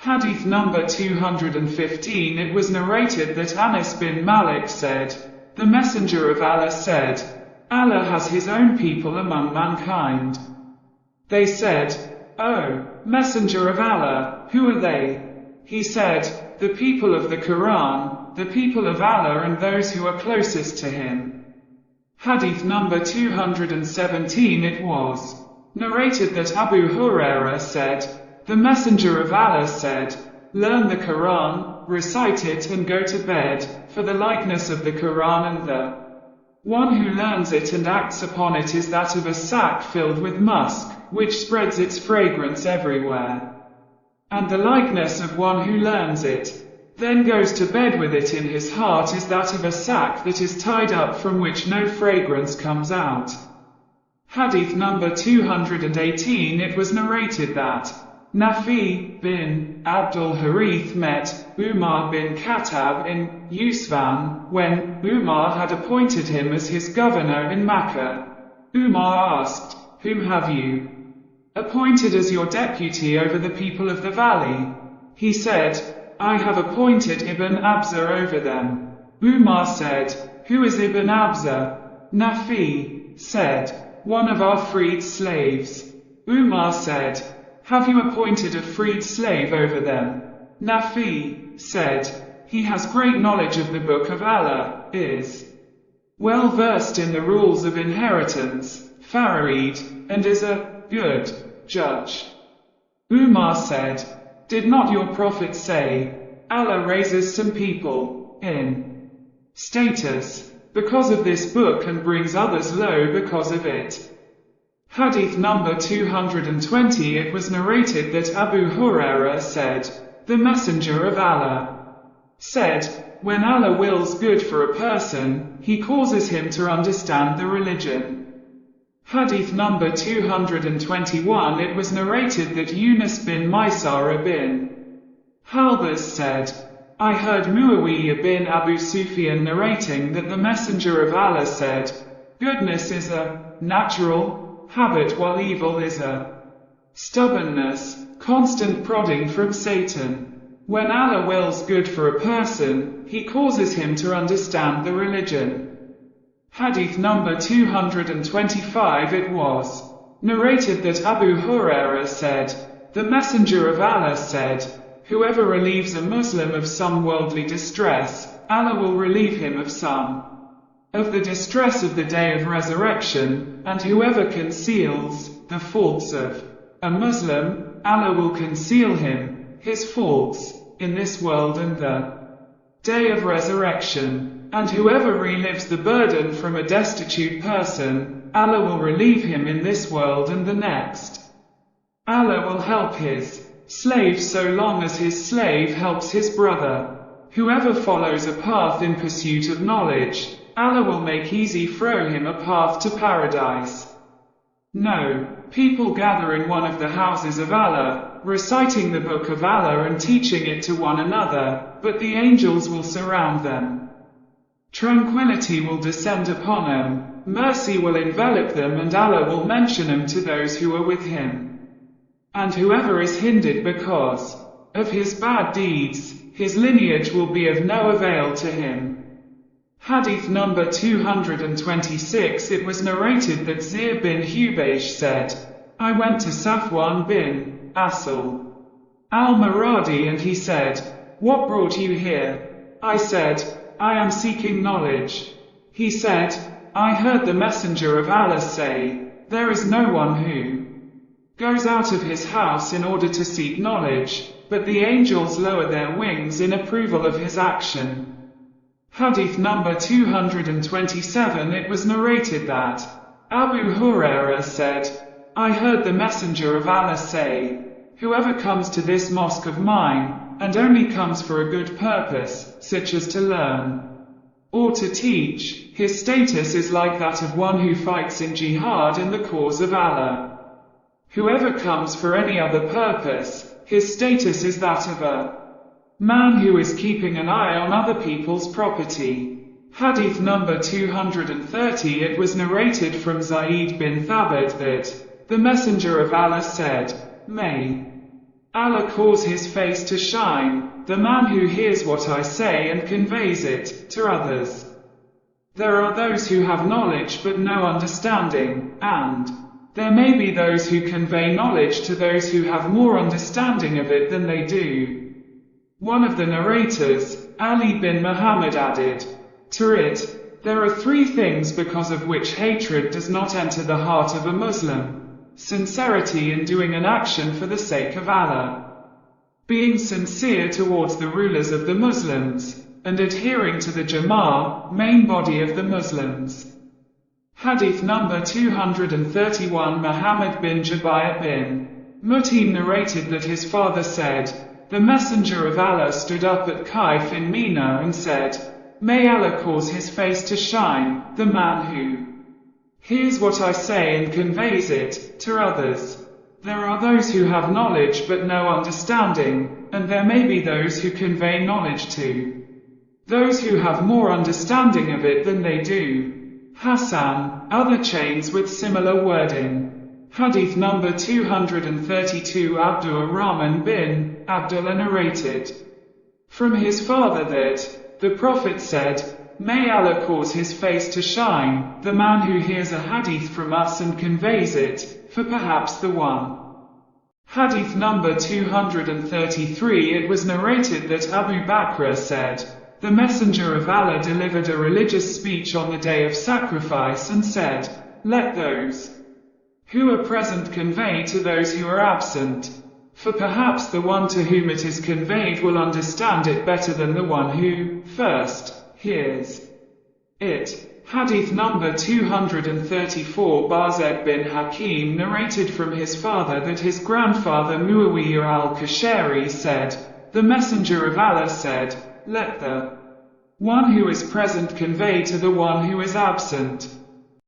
Hadith number 215. It was narrated that Anas bin Malik said, "The Messenger of Allah said, Allah has his own people among mankind." They said, "O Messenger of Allah, who are they?" He said, "The people of the Quran, the people of Allah and those who are closest to him." Hadith number 217. It was narrated that Abu Hurairah said, "The Messenger of Allah said, learn the Quran, recite it and go to bed, for the likeness of the Quran and the one who learns it and acts upon it is that of a sack filled with musk, which spreads its fragrance everywhere. And the likeness of one who learns it, then goes to bed with it in his heart is that of a sack that is tied up from which no fragrance comes out." Hadith number 218. It was narrated that Nafi bin Abdul Harith met Umar bin Khattab in Usfan, when Umar had appointed him as his governor in Makkah. Umar asked, "Whom have you appointed as your deputy over the people of the valley?" He said, "I have appointed Ibn Abza over them." Umar said, "Who is Ibn Abza?" Nafi said, "One of our freed slaves." Umar said, "Have you appointed a freed slave over them?" Nafi said, "He has great knowledge of the Book of Allah, is well versed in the rules of inheritance, Farid, and is a good judge." Umar said, "Did not your Prophet say, Allah raises some people in status because of this book and brings others low because of it?" Hadith number 220. It was narrated that Abu Hurairah said, "The Messenger of Allah said, when Allah wills good for a person, he causes him to understand the religion." Hadith number 221. It was narrated that Yunus bin Maysara bin Halbas said, "I heard Muawiyah bin Abu Sufyan narrating that the Messenger of Allah said, goodness is a natural habit while evil is a stubbornness, constant prodding from Satan. When Allah wills good for a person, he causes him to understand the religion." Hadith number 225. It was narrated that Abu Hurairah said, "The Messenger of Allah said, whoever relieves a Muslim of some worldly distress, Allah will relieve him of some of the distress of the day of resurrection, and whoever conceals the faults of a Muslim, Allah will conceal him his faults in this world and the day of resurrection, and whoever relives the burden from a destitute person, Allah will relieve him in this world and the next. Allah will help his slave so long as his slave helps his brother. Whoever follows a path in pursuit of knowledge, Allah will make easy for him a path to paradise." No, people gather in one of the houses of Allah, reciting the Book of Allah and teaching it to one another, but the angels will surround them. Tranquility will descend upon them, mercy will envelop them, and Allah will mention them to those who are with him. And whoever is hindered because of his bad deeds, his lineage will be of no avail to him. Hadith number 226. It was narrated that Zir bin Hubaysh said, "I went to Safwan bin Asal al-Maradi and he said, 'What brought you here?' I said, 'I am seeking knowledge.' He said, 'I heard the Messenger of Allah say, there is no one who goes out of his house in order to seek knowledge, but the angels lower their wings in approval of his action." Hadith number 227. It was narrated that Abu Hurairah said, "I heard the Messenger of Allah say, whoever comes to this mosque of mine, and only comes for a good purpose, such as to learn or to teach, his status is like that of one who fights in jihad in the cause of Allah. Whoever comes for any other purpose, his status is that of a man who is keeping an eye on other people's property." Hadith number 230. It was narrated from Zayd bin Thabit that the Messenger of Allah said, "May Allah cause his face to shine, the man who hears what I say and conveys it to others. There are those who have knowledge but no understanding, and there may be those who convey knowledge to those who have more understanding of it than they do. One of the narrators, Ali bin Muhammad, added to it, there are three things because of which hatred does not enter the heart of a Muslim. Sincerity in doing an action for the sake of Allah, being sincere towards the rulers of the Muslims, and adhering to the Jama'ah, main body of the Muslims. Hadith number 231. Muhammad bin Jubayr bin Mut'im narrated that his father said, the Messenger of Allah stood up at Kaif in Mina and said, may Allah cause his face to shine, the man who hears what I say and conveys it to others. There are those who have knowledge but no understanding, and there may be those who convey knowledge to those who have more understanding of it than they do. Hassan, other chains with similar wording. Hadith number 232. Abdul Rahman bin Abdullah narrated from his father that the Prophet said, may Allah cause his face to shine, the man who hears a hadith from us and conveys it, for perhaps the one. Hadith number 233. It was narrated that Abu Bakr said, the Messenger of Allah delivered a religious speech on the day of sacrifice and said, let those who are present convey to those who are absent, for perhaps the one to whom it is conveyed will understand it better than the one who first hears it. Hadith number 234. Bazed bin Hakim narrated from his father that his grandfather Muawiyah al-Kashari said, the Messenger of Allah said, let the one who is present convey to the one who is absent.